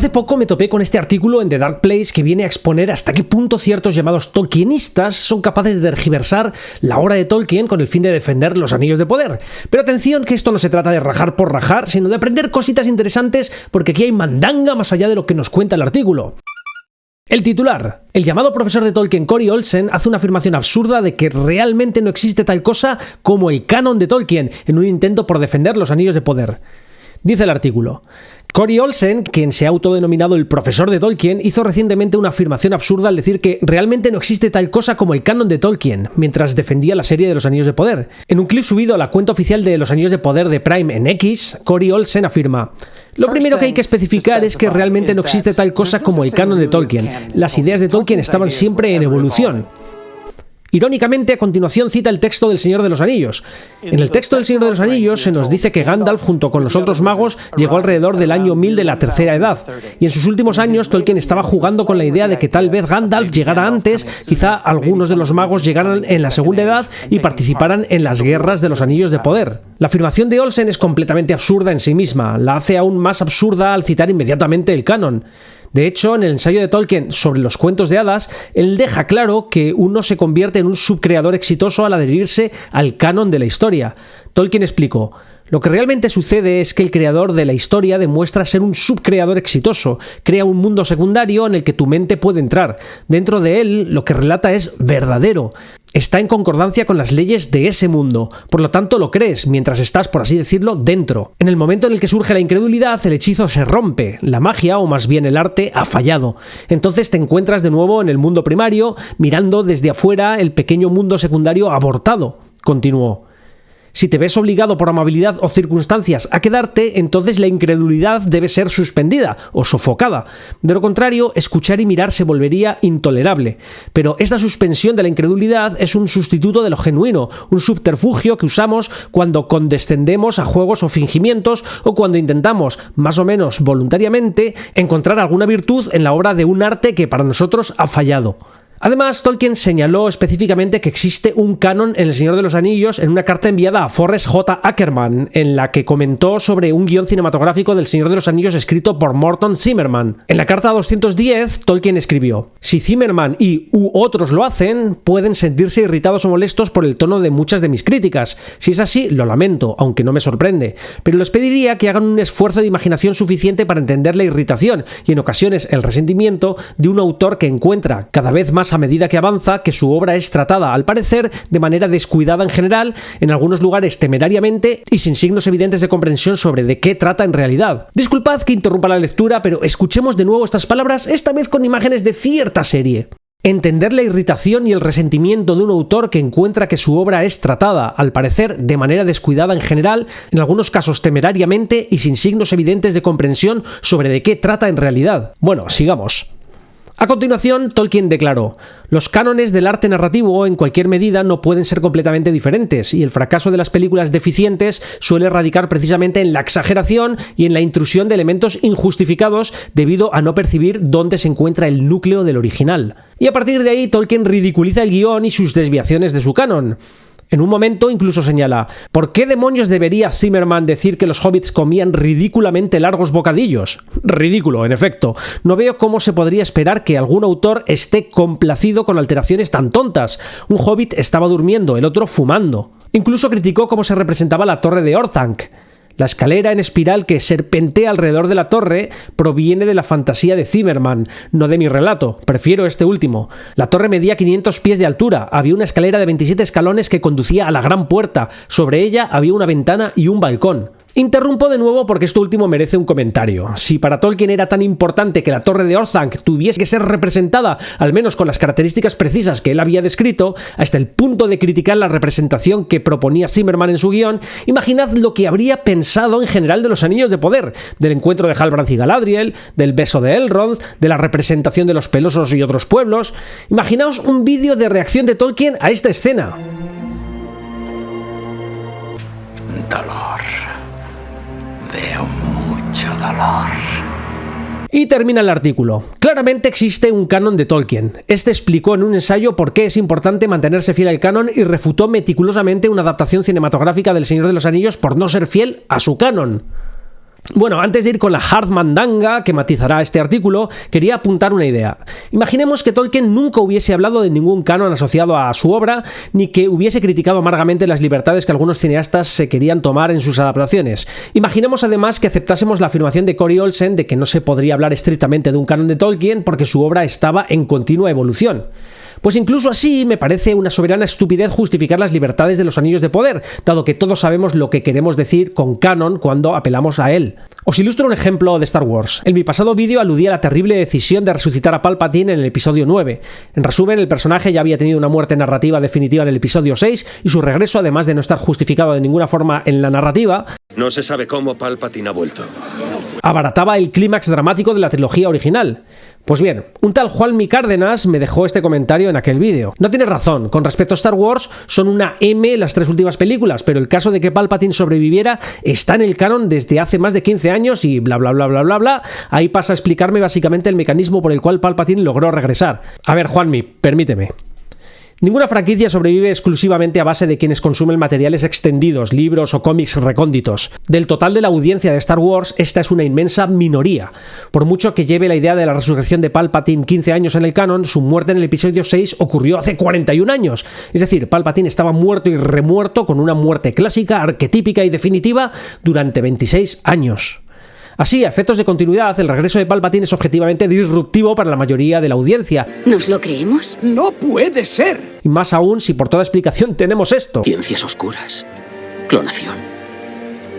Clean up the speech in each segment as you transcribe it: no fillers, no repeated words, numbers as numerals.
Hace poco me topé con este artículo en The Dark Place que viene a exponer hasta qué punto ciertos llamados tolkienistas son capaces de tergiversar la obra de Tolkien con el fin de defender los anillos de poder. Pero atención, que esto no se trata de rajar por rajar, sino de aprender cositas interesantes, porque aquí hay mandanga más allá de lo que nos cuenta el artículo. El titular. El llamado profesor de Tolkien Corey Olsen hace una afirmación absurda de que realmente no existe tal cosa como el canon de Tolkien en un intento por defender los anillos de poder. Dice el artículo. Corey Olsen, quien se ha autodenominado el profesor de Tolkien, hizo recientemente una afirmación absurda al decir que realmente no existe tal cosa como el canon de Tolkien, mientras defendía la serie de los Anillos de Poder. En un clip subido a la cuenta oficial de los Anillos de Poder de Prime en X, Corey Olsen afirma: "Lo primero que hay que especificar es que realmente no existe tal cosa como el canon de Tolkien. Las ideas de Tolkien estaban siempre en evolución". Irónicamente, a continuación cita el texto del Señor de los Anillos. En el texto del Señor de los Anillos se nos dice que Gandalf, junto con los otros magos, llegó alrededor del año 1000 de la Tercera Edad, y en sus últimos años Tolkien estaba jugando con la idea de que tal vez Gandalf llegara antes, quizá algunos de los magos llegaran en la Segunda Edad y participaran en las guerras de los Anillos de Poder. La afirmación de Olsen es completamente absurda en sí misma, la hace aún más absurda al citar inmediatamente el canon. De hecho, en el ensayo de Tolkien sobre los cuentos de hadas, él deja claro que uno se convierte en un subcreador exitoso al adherirse al canon de la historia. Tolkien explicó: "Lo que realmente sucede es que el creador de la historia demuestra ser un subcreador exitoso, crea un mundo secundario en el que tu mente puede entrar. Dentro de él, lo que relata es verdadero. Está en concordancia con las leyes de ese mundo, por lo tanto lo crees mientras estás, por así decirlo, dentro. En el momento en el que surge la incredulidad, el hechizo se rompe, la magia, o más bien el arte, ha fallado. Entonces te encuentras de nuevo en el mundo primario, mirando desde afuera el pequeño mundo secundario abortado", continuó. Si te ves obligado por amabilidad o circunstancias a quedarte, entonces la incredulidad debe ser suspendida o sofocada. De lo contrario, escuchar y mirar se volvería intolerable. Pero esta suspensión de la incredulidad es un sustituto de lo genuino, un subterfugio que usamos cuando condescendemos a juegos o fingimientos, o cuando intentamos, más o menos voluntariamente, encontrar alguna virtud en la obra de un arte que para nosotros ha fallado. Además, Tolkien señaló específicamente que existe un canon en El Señor de los Anillos en una carta enviada a Forrest J. Ackerman, en la que comentó sobre un guión cinematográfico del Señor de los Anillos escrito por Morton Zimmerman. En la carta 210, Tolkien escribió: "Si Zimmerman u otros lo hacen, pueden sentirse irritados o molestos por el tono de muchas de mis críticas. Si es así, lo lamento, aunque no me sorprende. Pero les pediría que hagan un esfuerzo de imaginación suficiente para entender la irritación y en ocasiones el resentimiento de un autor que encuentra cada vez más a medida que avanza que su obra es tratada, al parecer, de manera descuidada en general, en algunos lugares temerariamente y sin signos evidentes de comprensión sobre de qué trata en realidad". Disculpad que interrumpa la lectura, pero escuchemos de nuevo estas palabras, esta vez con imágenes de cierta serie. Entender la irritación y el resentimiento de un autor que encuentra que su obra es tratada, al parecer, de manera descuidada en general, en algunos casos temerariamente y sin signos evidentes de comprensión sobre de qué trata en realidad. Bueno, sigamos. A continuación, Tolkien declaró: "Los cánones del arte narrativo en cualquier medida no pueden ser completamente diferentes, y el fracaso de las películas deficientes suele radicar precisamente en la exageración y en la intrusión de elementos injustificados debido a no percibir dónde se encuentra el núcleo del original". Y a partir de ahí, Tolkien ridiculiza el guión y sus desviaciones de su canon. En un momento incluso señala: "¿Por qué demonios debería Zimmerman decir que los hobbits comían ridículamente largos bocadillos?". Ridículo, en efecto. No veo cómo se podría esperar que algún autor esté complacido con alteraciones tan tontas. Un hobbit estaba durmiendo, el otro fumando. Incluso criticó cómo se representaba la torre de Orthanc. La escalera en espiral que serpentea alrededor de la torre proviene de la fantasía de Zimmerman, no de mi relato. Prefiero este último. La torre medía 500 pies de altura. Había una escalera de 27 escalones que conducía a la gran puerta. Sobre ella había una ventana y un balcón. Interrumpo de nuevo porque esto último merece un comentario. Si para Tolkien era tan importante que la torre de Orthanc tuviese que ser representada, al menos con las características precisas que él había descrito, hasta el punto de criticar la representación que proponía Zimmerman en su guión, imaginad lo que habría pensado en general de los Anillos de Poder, del encuentro de Halbrand y Galadriel, del beso de Elrond, de la representación de los Pelosos y otros pueblos. Imaginaos un vídeo de reacción de Tolkien a esta escena. Dolor. Veo mucho dolor. Y termina el artículo. Claramente existe un canon de Tolkien. Este explicó en un ensayo por qué es importante mantenerse fiel al canon y refutó meticulosamente una adaptación cinematográfica del Señor de los Anillos por no ser fiel a su canon. Bueno, antes de ir con la hard mandanga que matizará este artículo, quería apuntar una idea. Imaginemos que Tolkien nunca hubiese hablado de ningún canon asociado a su obra, ni que hubiese criticado amargamente las libertades que algunos cineastas se querían tomar en sus adaptaciones. Imaginemos además que aceptásemos la afirmación de Corey Olsen de que no se podría hablar estrictamente de un canon de Tolkien porque su obra estaba en continua evolución. Pues incluso así me parece una soberana estupidez justificar las libertades de los Anillos de Poder, dado que todos sabemos lo que queremos decir con canon cuando apelamos a él. Os ilustro un ejemplo de Star Wars. En mi pasado vídeo aludí a la terrible decisión de resucitar a Palpatine en el episodio 9. En resumen, el personaje ya había tenido una muerte narrativa definitiva en el episodio 6 y su regreso, además de no estar justificado de ninguna forma en la narrativa, no se sabe cómo Palpatine ha vuelto. Abarataba el clímax dramático de la trilogía original. Pues bien, un tal Juanmi Cárdenas me dejó este comentario en aquel vídeo. No tienes razón, con respecto a Star Wars son una M las 3 últimas películas, pero el caso de que Palpatine sobreviviera está en el canon desde hace más de 15 años y bla bla bla bla bla bla. Ahí pasa a explicarme básicamente el mecanismo por el cual Palpatine logró regresar. A ver, Juanmi, permíteme. Ninguna franquicia sobrevive exclusivamente a base de quienes consumen materiales extendidos, libros o cómics recónditos. Del total de la audiencia de Star Wars, esta es una inmensa minoría. Por mucho que lleve la idea de la resurrección de Palpatine 15 años en el canon, su muerte en el episodio 6 ocurrió hace 41 años. Es decir, Palpatine estaba muerto y remuerto con una muerte clásica, arquetípica y definitiva durante 26 años. Así, a efectos de continuidad, el regreso de Palpatine es objetivamente disruptivo para la mayoría de la audiencia. ¿Nos lo creemos? ¡No puede ser! Y más aún si por toda explicación tenemos esto. Ciencias oscuras, clonación,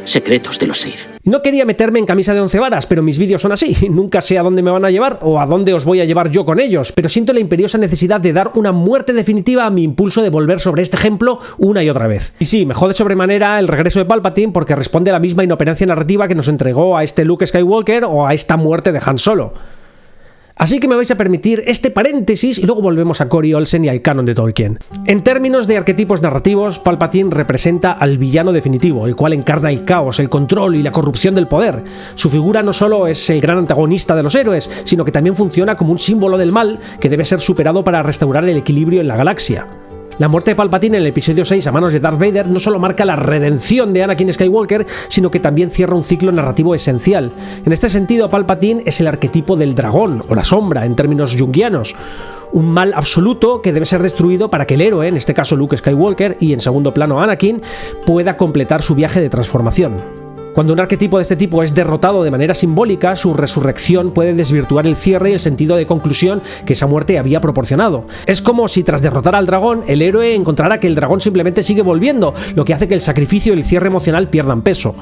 secretos de los Sith. No quería meterme en camisa de 11 varas, pero mis vídeos son así. Nunca sé a dónde me van a llevar o a dónde os voy a llevar yo con ellos, pero siento la imperiosa necesidad de dar una muerte definitiva a mi impulso de volver sobre este ejemplo una y otra vez. Y sí, me jode sobremanera el regreso de Palpatine porque responde a la misma inoperancia narrativa que nos entregó a este Luke Skywalker o a esta muerte de Han Solo. Así que me vais a permitir este paréntesis y luego volvemos a Corey Olsen y al canon de Tolkien. En términos de arquetipos narrativos, Palpatine representa al villano definitivo, el cual encarna el caos, el control y la corrupción del poder. Su figura no solo es el gran antagonista de los héroes, sino que también funciona como un símbolo del mal que debe ser superado para restaurar el equilibrio en la galaxia. La muerte de Palpatine en el episodio 6 a manos de Darth Vader no solo marca la redención de Anakin Skywalker, sino que también cierra un ciclo narrativo esencial. En este sentido, Palpatine es el arquetipo del dragón, o la sombra, en términos junguianos. Un mal absoluto que debe ser destruido para que el héroe, en este caso Luke Skywalker, y en segundo plano Anakin, pueda completar su viaje de transformación. Cuando un arquetipo de este tipo es derrotado de manera simbólica, su resurrección puede desvirtuar el cierre y el sentido de conclusión que esa muerte había proporcionado. Es como si tras derrotar al dragón, el héroe encontrara que el dragón simplemente sigue volviendo, lo que hace que el sacrificio y el cierre emocional pierdan peso.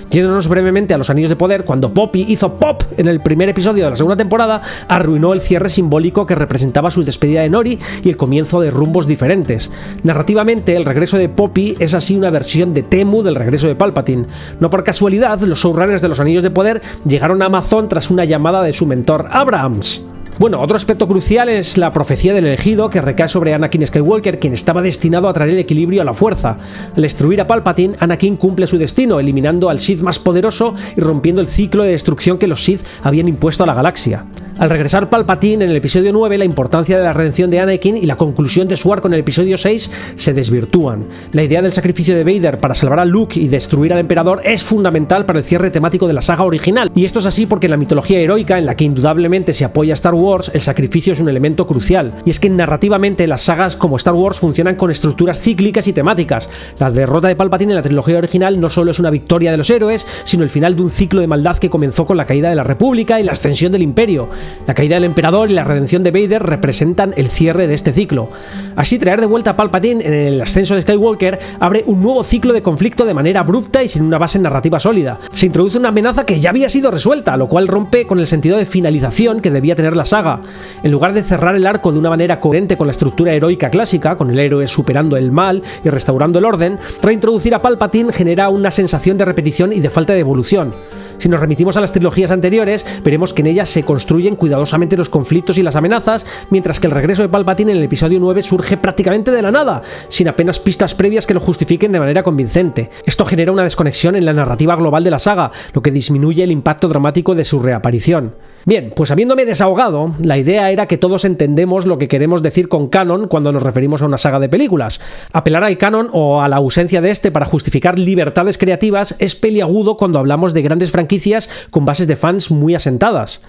Yéndonos brevemente a los Anillos de Poder, cuando Poppy hizo pop en el primer episodio de la segunda temporada, arruinó el cierre simbólico que representaba su despedida de Nori y el comienzo de rumbos diferentes. Narrativamente, el regreso de Poppy es así una versión de Temu del regreso de Palpatine. No por casualidad, los showrunners de los Anillos de Poder llegaron a Amazon tras una llamada de su mentor Abrams. Bueno, otro aspecto crucial es la profecía del elegido que recae sobre Anakin Skywalker, quien estaba destinado a traer el equilibrio a la fuerza. Al destruir a Palpatine, Anakin cumple su destino, eliminando al Sith más poderoso y rompiendo el ciclo de destrucción que los Sith habían impuesto a la galaxia. Al regresar Palpatine en el episodio 9, la importancia de la redención de Anakin y la conclusión de su arco en el episodio 6 se desvirtúan. La idea del sacrificio de Vader para salvar a Luke y destruir al emperador es fundamental para el cierre temático de la saga original, y esto es así porque en la mitología heroica, en la que indudablemente se apoya Star Wars, el sacrificio es un elemento crucial, y es que narrativamente las sagas como Star Wars funcionan con estructuras cíclicas y temáticas. La derrota de Palpatine en la trilogía original no solo es una victoria de los héroes, sino el final de un ciclo de maldad que comenzó con la caída de la República y la ascensión del Imperio. La caída del emperador y la redención de Vader representan el cierre de este ciclo. Así, traer de vuelta a Palpatine en el ascenso de Skywalker abre un nuevo ciclo de conflicto de manera abrupta y sin una base narrativa sólida. Se introduce una amenaza que ya había sido resuelta, lo cual rompe con el sentido de finalización que debía tener la saga. En lugar de cerrar el arco de una manera coherente con la estructura heroica clásica, con el héroe superando el mal y restaurando el orden, reintroducir a Palpatine genera una sensación de repetición y de falta de evolución. Si nos remitimos a las trilogías anteriores, veremos que en ellas se construyen cuidadosamente los conflictos y las amenazas, mientras que el regreso de Palpatine en el episodio 9 surge prácticamente de la nada, sin apenas pistas previas que lo justifiquen de manera convincente. Esto genera una desconexión en la narrativa global de la saga, lo que disminuye el impacto dramático de su reaparición. Bien, pues habiéndome desahogado, la idea era que todos entendemos lo que queremos decir con canon cuando nos referimos a una saga de películas. Apelar al canon o a la ausencia de este para justificar libertades creativas es peliagudo cuando hablamos de grandes franquicias con bases de fans muy asentadas.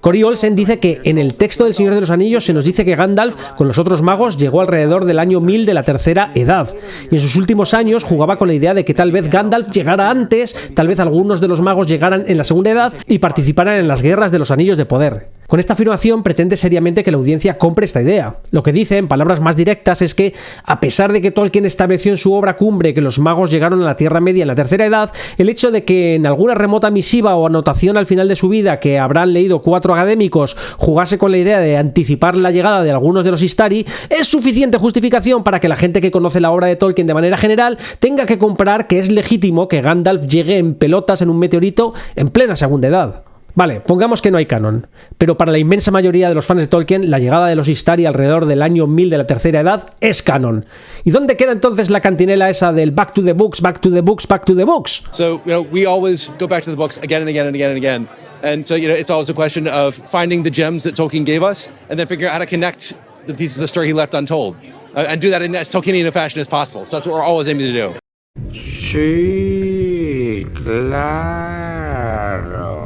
Cory Olsen dice que en el texto del Señor de los Anillos se nos dice que Gandalf con los otros magos llegó alrededor del año 1000 de la Tercera Edad, y en sus últimos años jugaba con la idea de que tal vez Gandalf llegara antes, tal vez algunos de los magos llegaran en la Segunda Edad y participaran en las guerras de los Anillos de Poder. Con esta afirmación pretende seriamente que la audiencia compre esta idea. Lo que dice, en palabras más directas, es que, a pesar de que Tolkien estableció en su obra cumbre que los magos llegaron a la Tierra Media en la Tercera Edad, el hecho de que en alguna remota misiva o anotación al final de su vida que habrán leído 4 académicos jugase con la idea de anticipar la llegada de algunos de los Istari es suficiente justificación para que la gente que conoce la obra de Tolkien de manera general tenga que comprar que es legítimo que Gandalf llegue en pelotas en un meteorito en plena Segunda Edad. Vale, pongamos que no hay canon, pero para la inmensa mayoría de los fans de Tolkien, la llegada de los Istari alrededor del año 1000 de la Tercera Edad es canon. ¿Y dónde queda entonces la cantinela esa del back to the books, back to the books, back to the books? So, we always go back to the books again and again and again and again. And so, it's always a question of finding the gems that Tolkien gave us and then figuring out how to connect the pieces of the story he left untold. And do that in as Tolkienian a fashion as possible. So that's what we're always aiming to do. Sí, claro.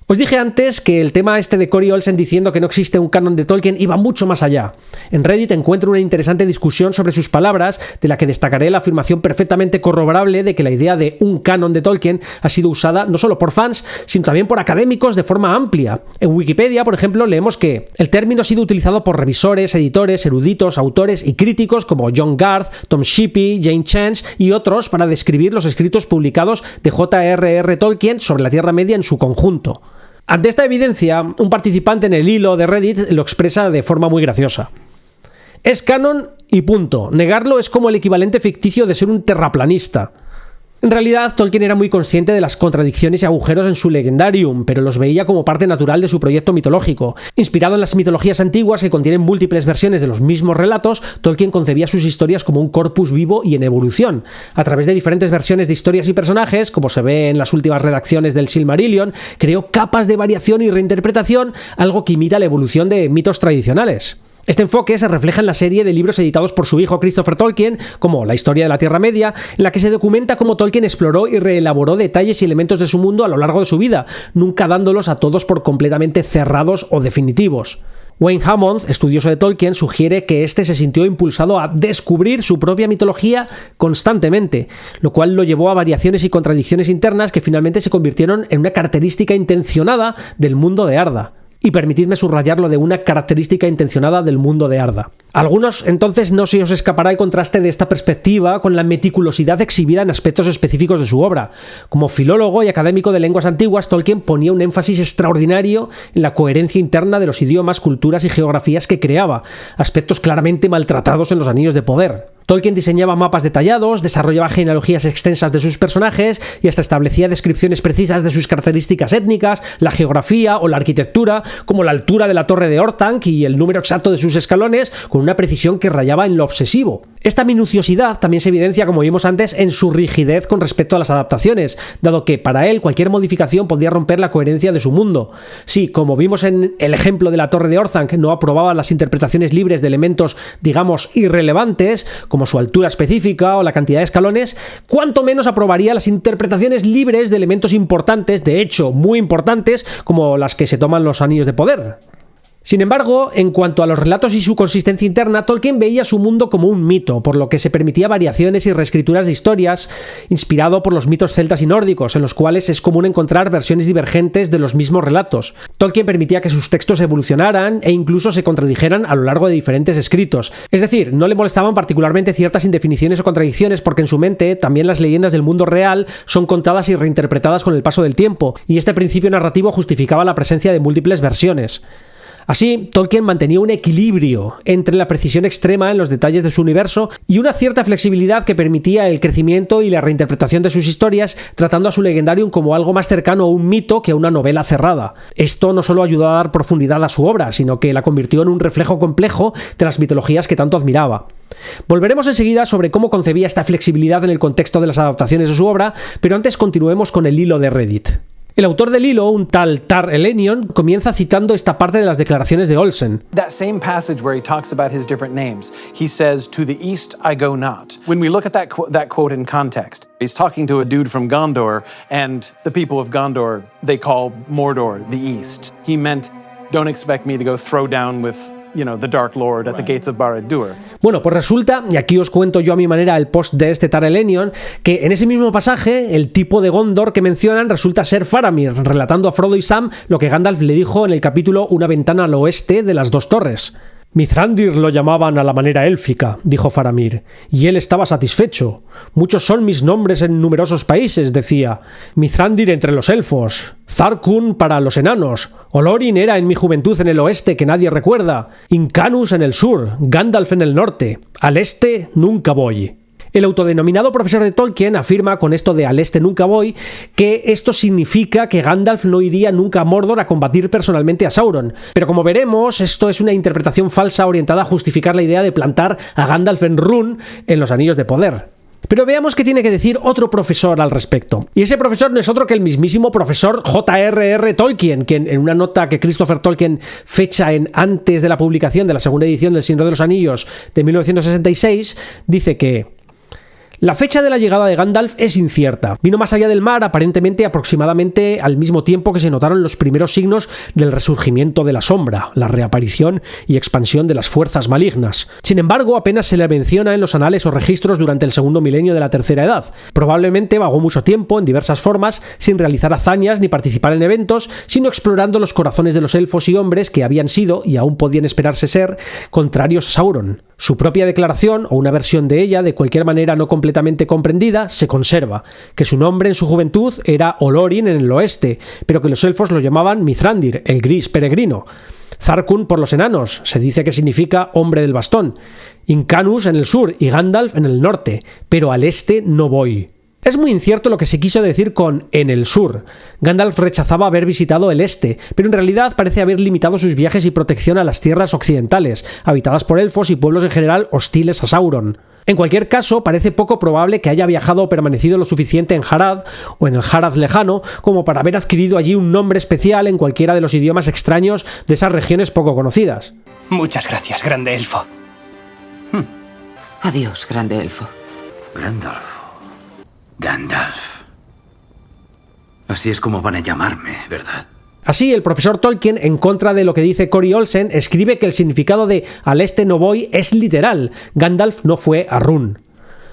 Os dije antes que el tema este de Cory Olsen diciendo que no existe un canon de Tolkien iba mucho más allá. En Reddit encuentro una interesante discusión sobre sus palabras, de la que destacaré la afirmación perfectamente corroborable de que la idea de un canon de Tolkien ha sido usada no solo por fans, sino también por académicos de forma amplia. En Wikipedia, por ejemplo, leemos que el término ha sido utilizado por revisores, editores, eruditos, autores y críticos como John Garth, Tom Shippey, Jane Chance y otros para describir los escritos publicados de J.R.R. Tolkien sobre la Tierra Media en su conjunto. Ante esta evidencia, un participante en el hilo de Reddit lo expresa de forma muy graciosa. Es canon y punto. Negarlo es como el equivalente ficticio de ser un terraplanista. En realidad, Tolkien era muy consciente de las contradicciones y agujeros en su legendarium, pero los veía como parte natural de su proyecto mitológico. Inspirado en las mitologías antiguas que contienen múltiples versiones de los mismos relatos, Tolkien concebía sus historias como un corpus vivo y en evolución. A través de diferentes versiones de historias y personajes, como se ve en las últimas redacciones del Silmarillion, creó capas de variación y reinterpretación, algo que imita la evolución de mitos tradicionales. Este enfoque se refleja en la serie de libros editados por su hijo Christopher Tolkien, como La historia de la Tierra Media, en la que se documenta cómo Tolkien exploró y reelaboró detalles y elementos de su mundo a lo largo de su vida, nunca dándolos a todos por completamente cerrados o definitivos. Wayne Hammond, estudioso de Tolkien, sugiere que este se sintió impulsado a descubrir su propia mitología constantemente, lo cual lo llevó a variaciones y contradicciones internas que finalmente se convirtieron en una característica intencionada del mundo de Arda. Y permitidme subrayarlo de una característica intencionada del mundo de Arda. A algunos, entonces, no se os escapará el contraste de esta perspectiva con la meticulosidad exhibida en aspectos específicos de su obra. Como filólogo y académico de lenguas antiguas, Tolkien ponía un énfasis extraordinario en la coherencia interna de los idiomas, culturas y geografías que creaba, aspectos claramente maltratados en los Anillos de Poder. Tolkien diseñaba mapas detallados, desarrollaba genealogías extensas de sus personajes y hasta establecía descripciones precisas de sus características étnicas, la geografía o la arquitectura, como la altura de la torre de Orthanc y el número exacto de sus escalones, con una precisión que rayaba en lo obsesivo. Esta minuciosidad también se evidencia, como vimos antes, en su rigidez con respecto a las adaptaciones, dado que para él cualquier modificación podía romper la coherencia de su mundo. Sí, como vimos en el ejemplo de la torre de Orthanc, no aprobaba las interpretaciones libres de elementos, digamos, irrelevantes, como su altura específica o la cantidad de escalones, cuanto menos aprobaría las interpretaciones libres de elementos importantes, de hecho muy importantes, como las que se toman los Anillos de Poder. Sin embargo, en cuanto a los relatos y su consistencia interna, Tolkien veía su mundo como un mito, por lo que se permitía variaciones y reescrituras de historias, inspirado por los mitos celtas y nórdicos, en los cuales es común encontrar versiones divergentes de los mismos relatos. Tolkien permitía que sus textos evolucionaran e incluso se contradijeran a lo largo de diferentes escritos. Es decir, no le molestaban particularmente ciertas indefiniciones o contradicciones porque en su mente también las leyendas del mundo real son contadas y reinterpretadas con el paso del tiempo, y este principio narrativo justificaba la presencia de múltiples versiones. Así, Tolkien mantenía un equilibrio entre la precisión extrema en los detalles de su universo y una cierta flexibilidad que permitía el crecimiento y la reinterpretación de sus historias, tratando a su legendarium como algo más cercano a un mito que a una novela cerrada. Esto no solo ayudó a dar profundidad a su obra, sino que la convirtió en un reflejo complejo de las mitologías que tanto admiraba. Volveremos enseguida sobre cómo concebía esta flexibilidad en el contexto de las adaptaciones de su obra, pero antes continuemos con el hilo de Reddit. El autor del hilo, un tal Tar Elenion, comienza citando esta parte de las declaraciones de Olsen. That same passage where he talks about his different names, he says, "To the east I go not." When we look at that quote in context, he's talking to a dude from Gondor, and the people of Gondor, they call Mordor the east. He meant, don't expect me to go throw down with, the Dark Lord at the gates of Barad-dûr. Bueno, pues resulta, y aquí os cuento yo a mi manera el post de este Tar Elenion, que en ese mismo pasaje, el tipo de Gondor que mencionan resulta ser Faramir, relatando a Frodo y Sam lo que Gandalf le dijo en el capítulo Una ventana al oeste de las dos torres. Mithrandir lo llamaban a la manera élfica, dijo Faramir, y él estaba satisfecho. Muchos son mis nombres en numerosos países, decía. Mithrandir entre los elfos, Zarkun para los enanos, Olorin era en mi juventud en el oeste que nadie recuerda, Incanus en el sur, Gandalf en el norte, al este nunca voy. El autodenominado profesor de Tolkien afirma con esto de al este nunca voy que esto significa que Gandalf no iría nunca a Mordor a combatir personalmente a Sauron. Pero como veremos, esto es una interpretación falsa orientada a justificar la idea de plantar a Gandalf en Rhûn en los Anillos de Poder. Pero veamos qué tiene que decir otro profesor al respecto. Y ese profesor no es otro que el mismísimo profesor J.R.R. Tolkien, quien en una nota que Christopher Tolkien fecha en antes de la publicación de la segunda edición del Señor de los Anillos de 1966, dice que la fecha de la llegada de Gandalf es incierta. Vino más allá del mar, aparentemente aproximadamente al mismo tiempo que se notaron los primeros signos del resurgimiento de la sombra, la reaparición y expansión de las fuerzas malignas. Sin embargo, apenas se le menciona en los anales o registros durante el segundo milenio de la Tercera Edad. Probablemente vagó mucho tiempo, en diversas formas, sin realizar hazañas ni participar en eventos, sino explorando los corazones de los elfos y hombres que habían sido, y aún podían esperarse ser, contrarios a Sauron. Su propia declaración, o una versión de ella, de cualquier manera no completamente comprendida, se conserva, que su nombre en su juventud era Olorin en el oeste, pero que los elfos lo llamaban Mithrandir, el gris peregrino. Zarkun por los enanos, se dice que significa hombre del bastón. Incanus en el sur y Gandalf en el norte, pero al este no voy. Es muy incierto lo que se quiso decir con en el sur. Gandalf rechazaba haber visitado el este, pero en realidad parece haber limitado sus viajes y protección a las tierras occidentales, habitadas por elfos y pueblos en general hostiles a Sauron. En cualquier caso, parece poco probable que haya viajado o permanecido lo suficiente en Harad o en el Harad lejano como para haber adquirido allí un nombre especial en cualquiera de los idiomas extraños de esas regiones poco conocidas. Muchas gracias, grande elfo. Adiós, grande elfo. Gandalf. Así es como van a llamarme, ¿verdad? Así, el profesor Tolkien, en contra de lo que dice Corey Olsen, escribe que el significado de al este no voy es literal. Gandalf no fue a Rhûn.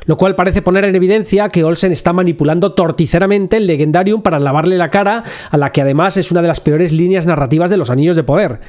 Lo cual parece poner en evidencia que Olsen está manipulando torticeramente el Legendarium para lavarle la cara, a la que además es una de las peores líneas narrativas de los Anillos de Poder.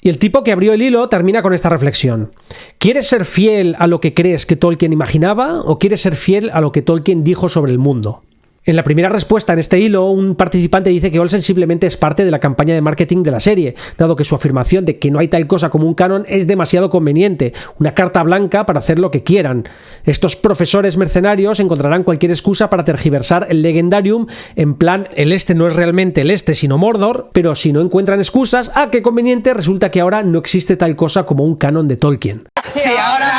Y el tipo que abrió el hilo termina con esta reflexión. ¿Quieres ser fiel a lo que crees que Tolkien imaginaba o quieres ser fiel a lo que Tolkien dijo sobre el mundo? En la primera respuesta en este hilo, un participante dice que Olsen simplemente es parte de la campaña de marketing de la serie, dado que su afirmación de que no hay tal cosa como un canon es demasiado conveniente, una carta blanca para hacer lo que quieran. Estos profesores mercenarios encontrarán cualquier excusa para tergiversar el Legendarium, en plan, el este no es realmente el este sino Mordor, pero si no encuentran excusas, qué conveniente, resulta que ahora no existe tal cosa como un canon de Tolkien. Sí, ahora.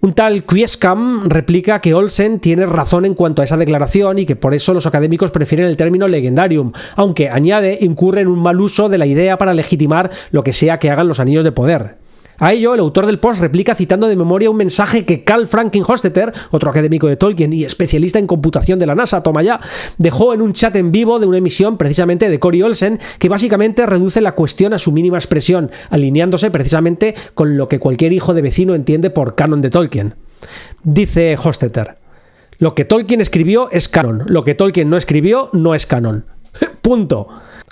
Un tal Quiescam replica que Olsen tiene razón en cuanto a esa declaración y que por eso los académicos prefieren el término Legendarium, aunque, añade, incurre en un mal uso de la idea para legitimar lo que sea que hagan los Anillos de Poder. A ello, el autor del post replica citando de memoria un mensaje que Carl Franklin Hostetter, otro académico de Tolkien y especialista en computación de la NASA, toma ya, dejó en un chat en vivo de una emisión precisamente de Corey Olsen, que básicamente reduce la cuestión a su mínima expresión, alineándose precisamente con lo que cualquier hijo de vecino entiende por canon de Tolkien. Dice Hostetter: lo que Tolkien escribió es canon, lo que Tolkien no escribió no es canon. Punto.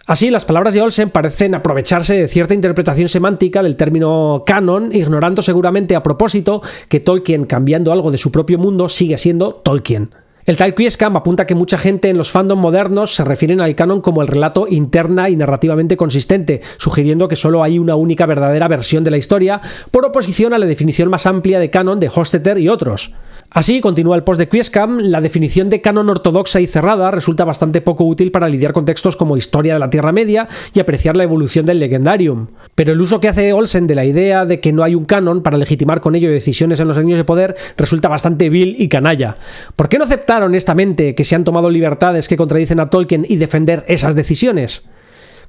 Así, las palabras de Olsen parecen aprovecharse de cierta interpretación semántica del término canon, ignorando seguramente a propósito que Tolkien, cambiando algo de su propio mundo, sigue siendo Tolkien. El tal Quiescam apunta que mucha gente en los fandom modernos se refieren al canon como el relato interna y narrativamente consistente, sugiriendo que solo hay una única verdadera versión de la historia, por oposición a la definición más amplia de canon de Hostetter y otros. Así, continúa el post de Quiescam, la definición de canon ortodoxa y cerrada resulta bastante poco útil para lidiar con textos como historia de la Tierra Media y apreciar la evolución del Legendarium. Pero el uso que hace Olsen de la idea de que no hay un canon para legitimar con ello decisiones en los Anillos de Poder resulta bastante vil y canalla. ¿Por qué no aceptar pensar honestamente que se han tomado libertades que contradicen a Tolkien y defender esas decisiones?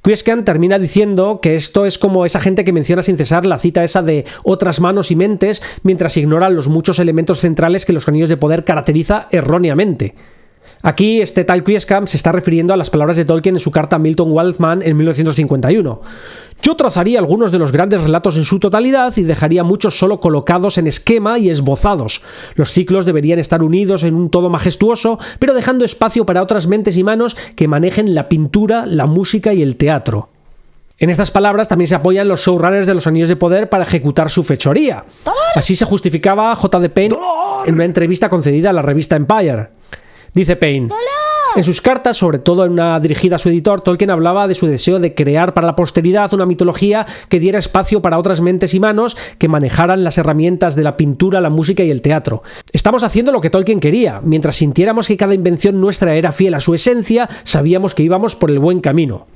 Kwieskan termina diciendo que esto es como esa gente que menciona sin cesar la cita esa de otras manos y mentes mientras ignoran los muchos elementos centrales que los Anillos de Poder caracteriza erróneamente. Aquí este tal Kwieskan se está refiriendo a las palabras de Tolkien en su carta a Milton Waldman en 1951. Yo trazaría algunos de los grandes relatos en su totalidad y dejaría muchos solo colocados en esquema y esbozados. Los ciclos deberían estar unidos en un todo majestuoso, pero dejando espacio para otras mentes y manos que manejen la pintura, la música y el teatro. En estas palabras también se apoyan los showrunners de los Anillos de Poder para ejecutar su fechoría. Así se justificaba J.D. Payne en una entrevista concedida a la revista Empire. Dice Payne: en sus cartas, sobre todo en una dirigida a su editor, Tolkien hablaba de su deseo de crear para la posteridad una mitología que diera espacio para otras mentes y manos que manejaran las herramientas de la pintura, la música y el teatro. Estamos haciendo lo que Tolkien quería. Mientras sintiéramos que cada invención nuestra era fiel a su esencia, sabíamos que íbamos por el buen camino.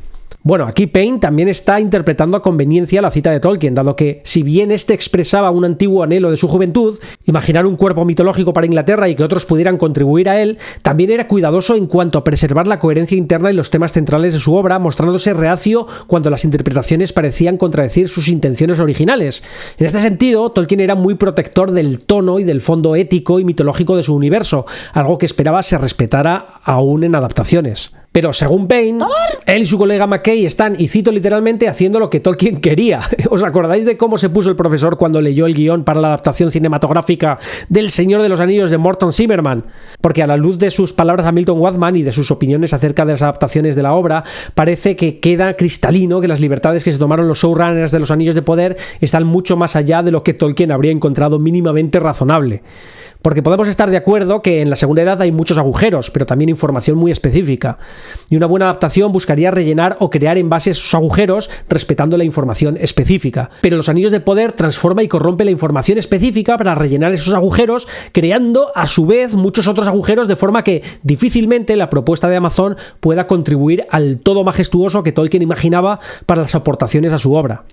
Bueno, aquí Payne también está interpretando a conveniencia la cita de Tolkien, dado que, si bien este expresaba un antiguo anhelo de su juventud, imaginar un cuerpo mitológico para Inglaterra y que otros pudieran contribuir a él, también era cuidadoso en cuanto a preservar la coherencia interna y los temas centrales de su obra, mostrándose reacio cuando las interpretaciones parecían contradecir sus intenciones originales. En este sentido, Tolkien era muy protector del tono y del fondo ético y mitológico de su universo, algo que esperaba se respetara aún en adaptaciones. Pero según Payne, él y su colega McKay están, y cito literalmente, haciendo lo que Tolkien quería. ¿Os acordáis de cómo se puso el profesor cuando leyó el guión para la adaptación cinematográfica del Señor de los Anillos de Morton Zimmerman? Porque a la luz de sus palabras a Milton Waldman y de sus opiniones acerca de las adaptaciones de la obra, parece que queda cristalino que las libertades que se tomaron los showrunners de los Anillos de Poder están mucho más allá de lo que Tolkien habría encontrado mínimamente razonable. Porque podemos estar de acuerdo que en la Segunda Edad hay muchos agujeros, pero también información muy específica. Y una buena adaptación buscaría rellenar o crear en base a esos agujeros respetando la información específica. Pero los Anillos de Poder transforma y corrompe la información específica para rellenar esos agujeros, creando a su vez muchos otros agujeros, de forma que difícilmente la propuesta de Amazon pueda contribuir al todo majestuoso que Tolkien imaginaba para las aportaciones a su obra.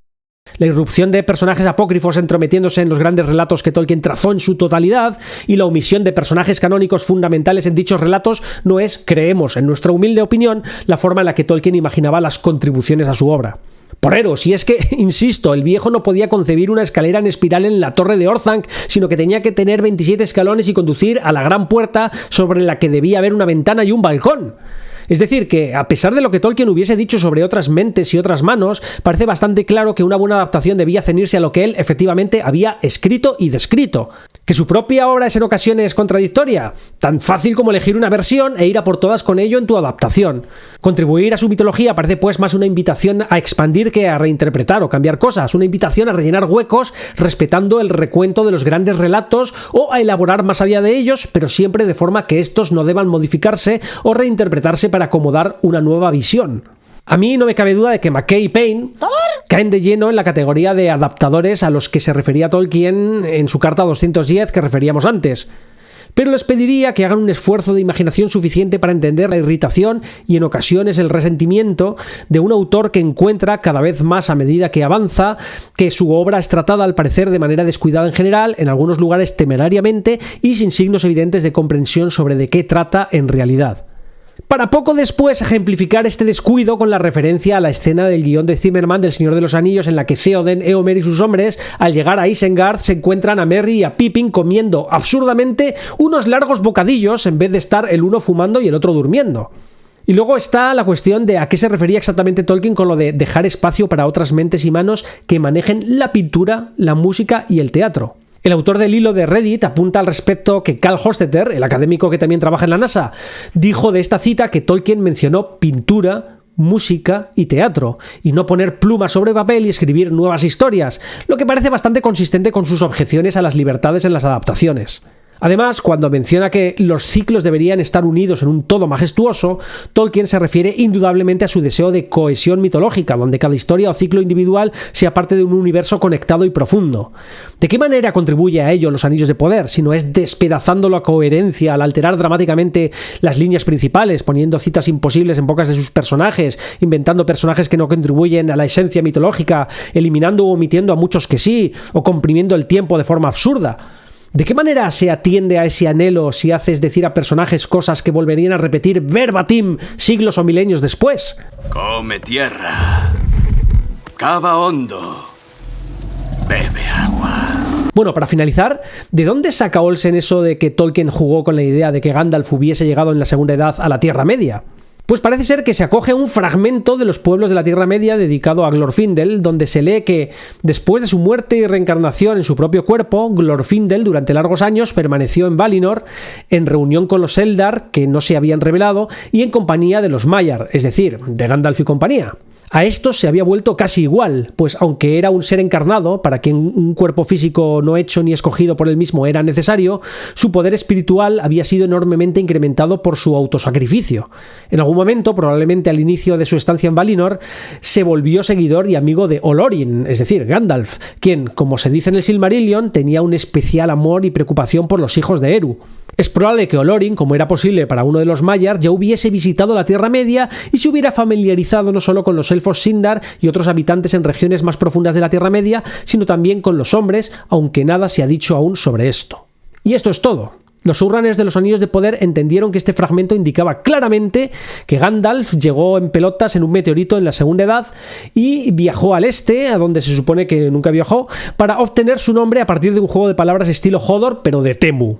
La irrupción de personajes apócrifos entrometiéndose en los grandes relatos que Tolkien trazó en su totalidad y la omisión de personajes canónicos fundamentales en dichos relatos no es, creemos, en nuestra humilde opinión, la forma en la que Tolkien imaginaba las contribuciones a su obra. Porrero, si es que, insisto, el viejo no podía concebir una escalera en espiral en la torre de Orthanc, sino que tenía que tener 27 escalones y conducir a la gran puerta sobre la que debía haber una ventana y un balcón. Es decir, que a pesar de lo que Tolkien hubiese dicho sobre otras mentes y otras manos, parece bastante claro que una buena adaptación debía ceñirse a lo que él efectivamente había escrito y descrito. ¿Que su propia obra es en ocasiones contradictoria? Tan fácil como elegir una versión e ir a por todas con ello en tu adaptación. Contribuir a su mitología parece pues más una invitación a expandir que a reinterpretar o cambiar cosas, una invitación a rellenar huecos respetando el recuento de los grandes relatos o a elaborar más allá de ellos, pero siempre de forma que estos no deban modificarse o reinterpretarse para acomodar una nueva visión. A mí no me cabe duda de que McKay y Payne caen de lleno en la categoría de adaptadores a los que se refería Tolkien en su carta 210 que referíamos antes. Pero les pediría que hagan un esfuerzo de imaginación suficiente para entender la irritación y en ocasiones el resentimiento de un autor que encuentra cada vez más a medida que avanza que su obra es tratada al parecer de manera descuidada en general, en algunos lugares temerariamente y sin signos evidentes de comprensión sobre de qué trata en realidad. Para poco después ejemplificar este descuido con la referencia a la escena del guión de Zimmerman del Señor de los Anillos en la que Theoden, Éomer y sus hombres, al llegar a Isengard, se encuentran a Merry y a Pippin comiendo absurdamente unos largos bocadillos en vez de estar el uno fumando y el otro durmiendo. Y luego está la cuestión de a qué se refería exactamente Tolkien con lo de dejar espacio para otras mentes y manos que manejen la pintura, la música y el teatro. El autor del hilo de Reddit apunta al respecto que Cal Hostetter, el académico que también trabaja en la NASA, dijo de esta cita que Tolkien mencionó pintura, música y teatro, y no poner plumas sobre papel y escribir nuevas historias, lo que parece bastante consistente con sus objeciones a las libertades en las adaptaciones. Además, cuando menciona que los ciclos deberían estar unidos en un todo majestuoso, Tolkien se refiere indudablemente a su deseo de cohesión mitológica, donde cada historia o ciclo individual sea parte de un universo conectado y profundo. ¿De qué manera contribuye a ello los Anillos de Poder, si no es despedazando la coherencia al alterar dramáticamente las líneas principales, poniendo citas imposibles en bocas de sus personajes, inventando personajes que no contribuyen a la esencia mitológica, eliminando o omitiendo a muchos que sí, o comprimiendo el tiempo de forma absurda? ¿De qué manera se atiende a ese anhelo si haces decir a personajes cosas que volverían a repetir verbatim siglos o milenios después? Come tierra. Cava hondo. Bebe agua. Bueno, para finalizar, ¿de dónde saca Olsen eso de que Tolkien jugó con la idea de que Gandalf hubiese llegado en la Segunda Edad a la Tierra Media? Pues parece ser que se acoge a un fragmento de los pueblos de la Tierra Media dedicado a Glorfindel, donde se lee que, después de su muerte y reencarnación en su propio cuerpo, Glorfindel durante largos años permaneció en Valinor, en reunión con los Eldar, que no se habían revelado, y en compañía de los Maiar, es decir, de Gandalf y compañía. A estos se había vuelto casi igual, pues aunque era un ser encarnado, para quien un cuerpo físico no hecho ni escogido por él mismo era necesario, su poder espiritual había sido enormemente incrementado por su autosacrificio. En algún momento, probablemente al inicio de su estancia en Valinor, se volvió seguidor y amigo de Olorin, es decir, Gandalf, quien, como se dice en el Silmarillion, tenía un especial amor y preocupación por los hijos de Eru. Es probable que Olorin, como era posible para uno de los Maiar, ya hubiese visitado la Tierra Media y se hubiera familiarizado no solo con los elfos Sindar y otros habitantes en regiones más profundas de la Tierra Media, sino también con los hombres, aunque nada se ha dicho aún sobre esto. Y esto es todo. Los showrunners de los Anillos de Poder entendieron que este fragmento indicaba claramente que Gandalf llegó en pelotas en un meteorito en la Segunda Edad y viajó al este, a donde se supone que nunca viajó, para obtener su nombre a partir de un juego de palabras estilo Hodor, pero de Temu.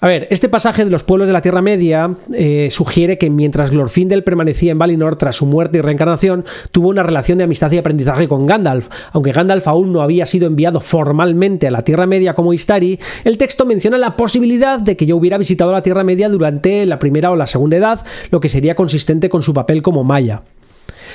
A ver, este pasaje de los pueblos de la Tierra Media sugiere que mientras Glorfindel permanecía en Valinor tras su muerte y reencarnación, tuvo una relación de amistad y aprendizaje con Gandalf. Aunque Gandalf aún no había sido enviado formalmente a la Tierra Media como Istari, el texto menciona la posibilidad de que ya hubiera visitado la Tierra Media durante la Primera o la Segunda Edad, lo que sería consistente con su papel como Maia.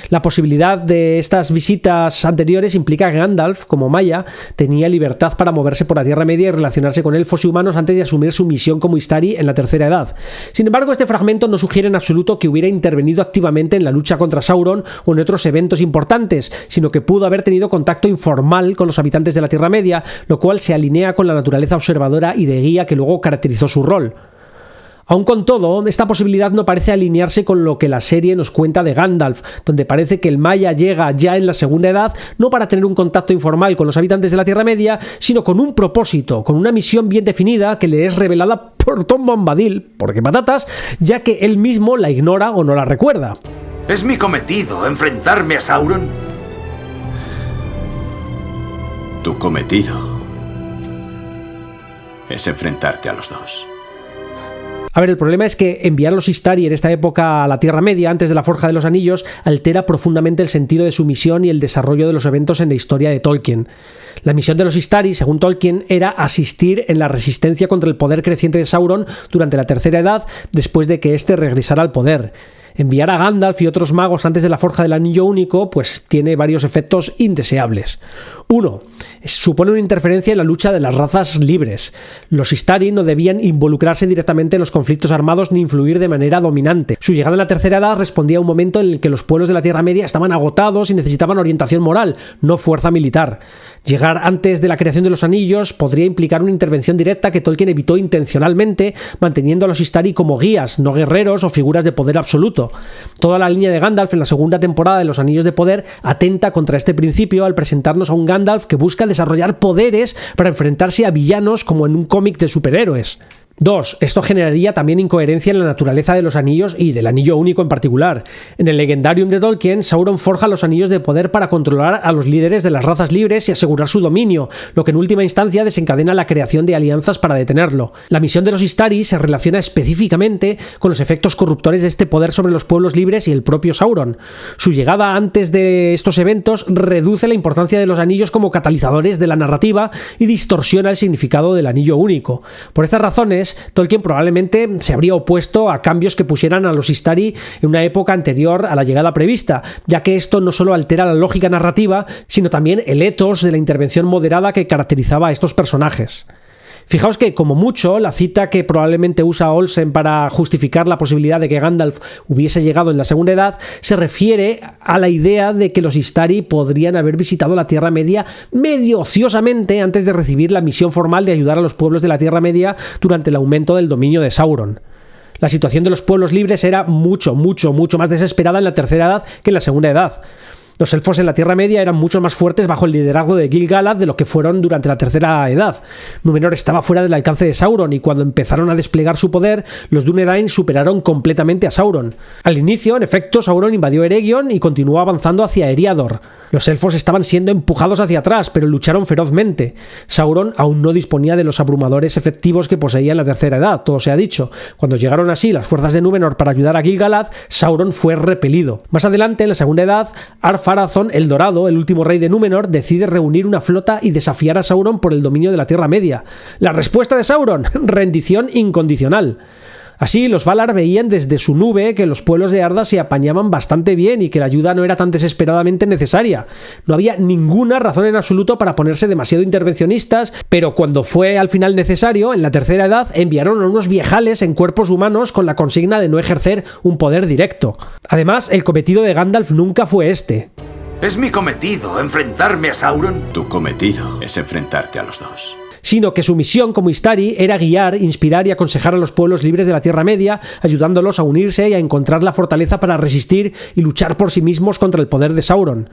La posibilidad de estas visitas anteriores implica que Gandalf, como Maia, tenía libertad para moverse por la Tierra Media y relacionarse con elfos y humanos antes de asumir su misión como Istari en la Tercera Edad. Sin embargo, este fragmento no sugiere en absoluto que hubiera intervenido activamente en la lucha contra Sauron o en otros eventos importantes, sino que pudo haber tenido contacto informal con los habitantes de la Tierra Media, lo cual se alinea con la naturaleza observadora y de guía que luego caracterizó su rol. Aun con todo, esta posibilidad no parece alinearse con lo que la serie nos cuenta de Gandalf, donde parece que el Maia llega ya en la Segunda Edad no para tener un contacto informal con los habitantes de la Tierra Media, sino con un propósito, con una misión bien definida que le es revelada por Tom Bombadil, porque patatas, ya que él mismo la ignora o no la recuerda. ¿Es mi cometido enfrentarme a Sauron? Tu cometido es enfrentarte a los dos. A ver, el problema es que enviar a los Istari en esta época a la Tierra Media, antes de la Forja de los Anillos, altera profundamente el sentido de su misión y el desarrollo de los eventos en la historia de Tolkien. La misión de los Istari, según Tolkien, era asistir en la resistencia contra el poder creciente de Sauron durante la Tercera Edad, después de que éste regresara al poder. Enviar a Gandalf y otros magos antes de la Forja del Anillo Único pues tiene varios efectos indeseables. 1. Supone una interferencia en la lucha de las razas libres. Los Istari no debían involucrarse directamente en los conflictos armados ni influir de manera dominante. Su llegada en la Tercera Edad respondía a un momento en el que los pueblos de la Tierra Media estaban agotados y necesitaban orientación moral, no fuerza militar. Llegar antes de la creación de los anillos podría implicar una intervención directa que Tolkien evitó intencionalmente, manteniendo a los Istari como guías, no guerreros o figuras de poder absoluto. Toda la línea de Gandalf en la segunda temporada de Los Anillos de Poder atenta contra este principio al presentarnos a un Gandalf que busca desarrollar poderes para enfrentarse a villanos como en un cómic de superhéroes. 2. Esto generaría también incoherencia en la naturaleza de los anillos y del anillo único en particular. En el Legendarium de Tolkien, Sauron forja los anillos de poder para controlar a los líderes de las razas libres y asegurar su dominio, lo que en última instancia desencadena la creación de alianzas para detenerlo. La misión de los Istari se relaciona específicamente con los efectos corruptores de este poder sobre los pueblos libres y el propio Sauron. Su llegada antes de estos eventos reduce la importancia de los anillos como catalizadores de la narrativa y distorsiona el significado del anillo único. Por estas razones, Tolkien probablemente se habría opuesto a cambios que pusieran a los Istari en una época anterior a la llegada prevista, ya que esto no solo altera la lógica narrativa, sino también el ethos de la intervención moderada que caracterizaba a estos personajes. Fijaos que, como mucho, la cita que probablemente usa Olsen para justificar la posibilidad de que Gandalf hubiese llegado en la Segunda Edad se refiere a la idea de que los Istari podrían haber visitado la Tierra Media medio ociosamente antes de recibir la misión formal de ayudar a los pueblos de la Tierra Media durante el aumento del dominio de Sauron. La situación de los pueblos libres era mucho más desesperada en la Tercera Edad que en la Segunda Edad. Los elfos en la Tierra Media eran mucho más fuertes bajo el liderazgo de Gil-galad de lo que fueron durante la Tercera Edad. Númenor estaba fuera del alcance de Sauron y cuando empezaron a desplegar su poder, los Dúnedain superaron completamente a Sauron. Al inicio, en efecto, Sauron invadió Eregion y continuó avanzando hacia Eriador. Los elfos estaban siendo empujados hacia atrás, pero lucharon ferozmente. Sauron aún no disponía de los abrumadores efectivos que poseía en la Tercera Edad, todo se ha dicho. Cuando llegaron así las fuerzas de Númenor para ayudar a Gil-galad, Sauron fue repelido. Más adelante, en la Segunda Edad, Ar-Pharazôn el Dorado, el último rey de Númenor, decide reunir una flota y desafiar a Sauron por el dominio de la Tierra Media. La respuesta de Sauron: rendición incondicional. Así, los Valar veían desde su nube que los pueblos de Arda se apañaban bastante bien y que la ayuda no era tan desesperadamente necesaria. No había ninguna razón en absoluto para ponerse demasiado intervencionistas, pero cuando fue al final necesario, en la Tercera Edad, enviaron a unos viejales en cuerpos humanos con la consigna de no ejercer un poder directo. Además, el cometido de Gandalf nunca fue este. ¿Es mi cometido enfrentarme a Sauron? Tu cometido es enfrentarte a los dos. Sino que su misión como Istari era guiar, inspirar y aconsejar a los pueblos libres de la Tierra Media, ayudándolos a unirse y a encontrar la fortaleza para resistir y luchar por sí mismos contra el poder de Sauron.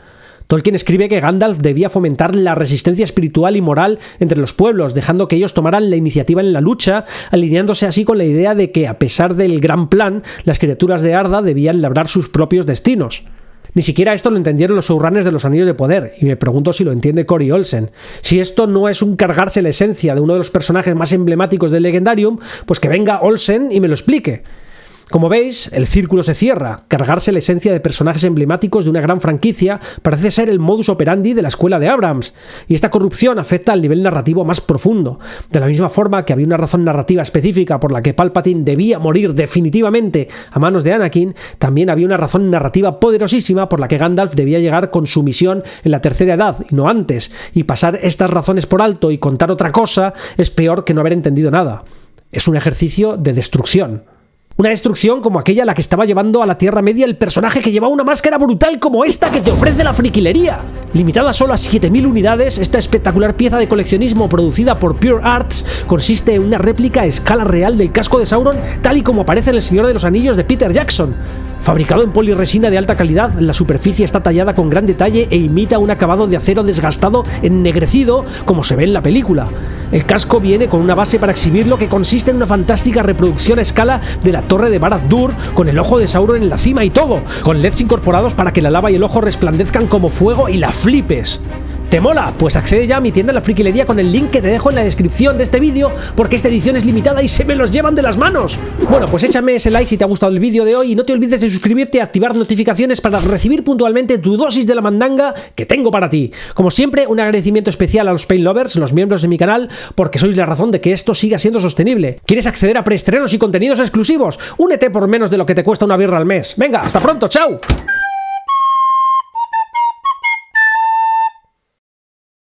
Tolkien escribe que Gandalf debía fomentar la resistencia espiritual y moral entre los pueblos, dejando que ellos tomaran la iniciativa en la lucha, alineándose así con la idea de que, a pesar del gran plan, las criaturas de Arda debían labrar sus propios destinos. Ni siquiera esto lo entendieron los showrunners de los Anillos de Poder, y me pregunto si lo entiende Corey Olsen. Si esto no es un cargarse la esencia de uno de los personajes más emblemáticos del Legendarium, pues que venga Olsen y me lo explique. Como veis, el círculo se cierra. Cargarse la esencia de personajes emblemáticos de una gran franquicia parece ser el modus operandi de la escuela de Abrams, y esta corrupción afecta al nivel narrativo más profundo. De la misma forma que había una razón narrativa específica por la que Palpatine debía morir definitivamente a manos de Anakin, también había una razón narrativa poderosísima por la que Gandalf debía llegar con su misión en la Tercera Edad, y no antes, y pasar estas razones por alto y contar otra cosa es peor que no haber entendido nada. Es un ejercicio de destrucción. Una destrucción como aquella a la que estaba llevando a la Tierra Media el personaje que llevaba una máscara brutal como esta que te ofrece la friquilería. Limitada solo a 7000 unidades, esta espectacular pieza de coleccionismo producida por Pure Arts consiste en una réplica a escala real del casco de Sauron tal y como aparece en El Señor de los Anillos de Peter Jackson. Fabricado en poliresina de alta calidad, la superficie está tallada con gran detalle e imita un acabado de acero desgastado ennegrecido como se ve en la película. El casco viene con una base para exhibirlo que consiste en una fantástica reproducción a escala de la torre de Barad-dûr con el ojo de Sauron en la cima y todo, con LEDs incorporados para que la lava y el ojo resplandezcan como fuego y la flipes. ¿Te mola? Pues accede ya a mi tienda en la friquilería con el link que te dejo en la descripción de este vídeo, porque esta edición es limitada y se me los llevan de las manos. Bueno, pues échame ese like si te ha gustado el vídeo de hoy y no te olvides de suscribirte y activar notificaciones para recibir puntualmente tu dosis de la mandanga que tengo para ti. Como siempre, un agradecimiento especial a los Paint Lovers, los miembros de mi canal, porque sois la razón de que esto siga siendo sostenible. ¿Quieres acceder a preestrenos y contenidos exclusivos? Únete por menos de lo que te cuesta una birra al mes. Venga, hasta pronto, chao.